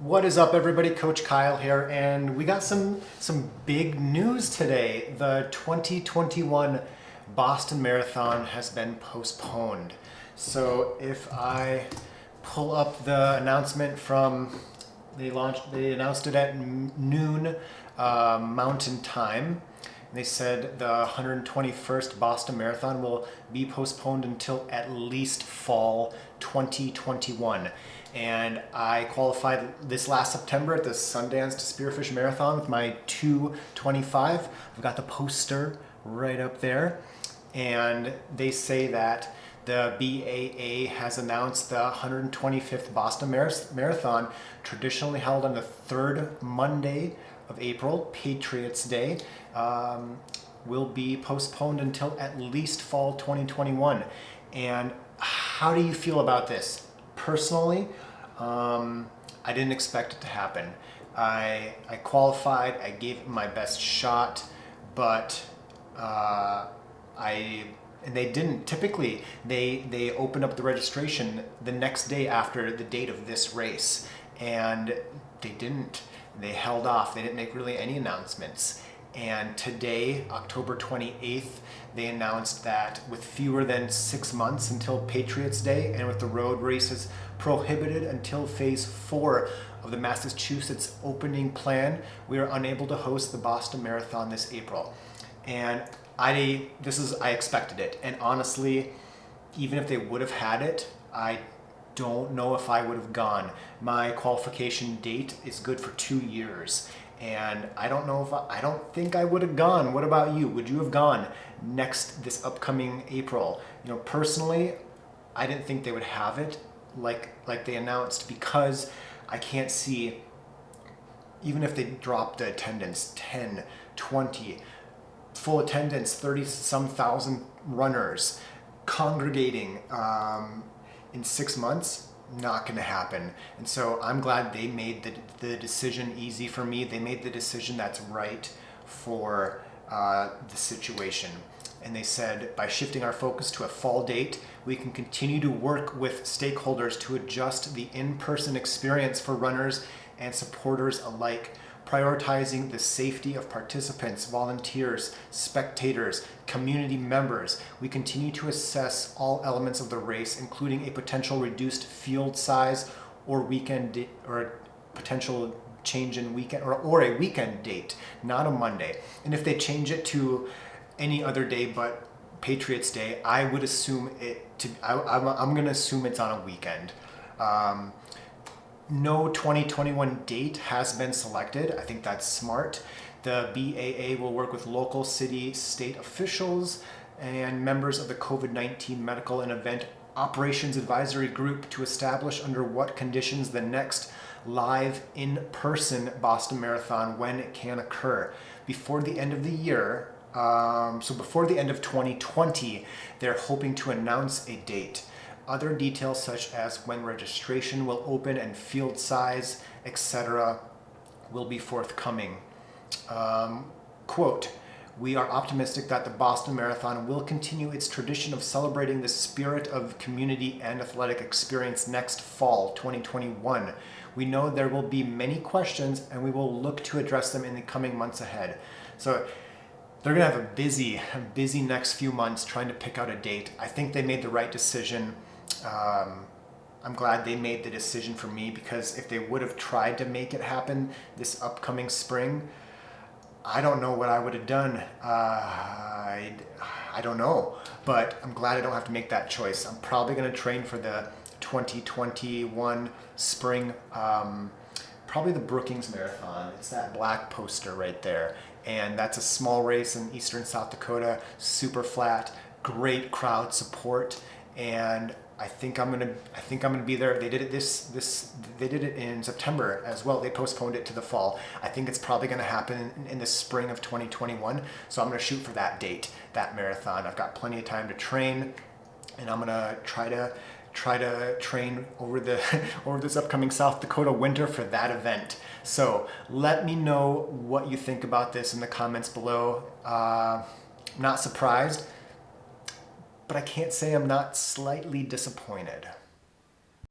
What is up, everybody? Coach Kyle here, and we got some big news today. The 2021 Boston Marathon has been postponed. So if I pull up the announcement from they announced it at noon Mountain Time. They said the 121st Boston Marathon will be postponed until at least fall 2021. And I qualified this last September at the Sundance to Spearfish Marathon with my 2:25. I've got the poster right up there. And they say that the BAA has announced the 125th Boston Marathon, traditionally held on the third Monday of April, Patriots Day, will be postponed until at least fall 2021. And how do you feel about this? Personally, I didn't expect it to happen. I qualified, I gave it my best shot, but they didn't. Typically, they opened up the registration the next day after the date of this race, and they didn't. They held off. They didn't make really any announcements. And today, October 28th, they announced that with fewer than 6 months until Patriots Day and with the road races prohibited until phase 4 of the Massachusetts opening plan, we are unable to host the Boston Marathon this April. And I expected it. And honestly, even if they would have had it, I don't know if I would have gone. My qualification date is good for 2 years. And I don't think I would have gone. What about you? Would you have gone this upcoming April? Personally, I didn't think they would have it like they announced, because I can't see, even if they dropped the attendance 10, 20, full attendance, 30 some thousand runners congregating in 6 months, not going to happen. And so I'm glad they made the decision easy for me. They made the decision that's right for the situation. And they said, by shifting our focus to a fall date, we can continue to work with stakeholders to adjust the in-person experience for runners and supporters alike, prioritizing the safety of participants, volunteers, spectators, community members. We continue to assess all elements of the race, including a potential reduced field size or potential change in weekend or a weekend date, not a Monday. And if they change it to any other day but Patriots Day, I would assume I'm going to assume it's on a weekend. No 2021 date has been selected. I think that's smart. The BAA will work with local, city, state officials and members of the COVID-19 Medical and Event Operations Advisory Group to establish under what conditions the next live in-person Boston Marathon, when it can occur. Before the end of the year, so before the end of 2020, they're hoping to announce a date. Other details, such as when registration will open and field size, etc., will be forthcoming. Quote, "We are optimistic that the Boston Marathon will continue its tradition of celebrating the spirit of community and athletic experience next fall, 2021. We know there will be many questions, and we will look to address them in the coming months ahead." So they're going to have a busy next few months trying to pick out a date. I think they made the right decision. I'm glad they made the decision for me, because if they would have tried to make it happen this upcoming spring, I don't know what I would have done. I don't know, but I'm glad I don't have to make that choice. I'm probably going to train for the 2021 spring, probably the Brookings Marathon. It's that black poster right there. And that's a small race in eastern South Dakota, super flat, great crowd support, and I think I'm gonna be there. They did it they did it in September as well. They postponed it to the fall. I think it's probably gonna happen in the spring of 2021. So I'm gonna shoot for that date, that marathon. I've got plenty of time to train, and I'm gonna try to train over this upcoming South Dakota winter for that event. So let me know what you think about this in the comments below. I'm not surprised, but I can't say I'm not slightly disappointed.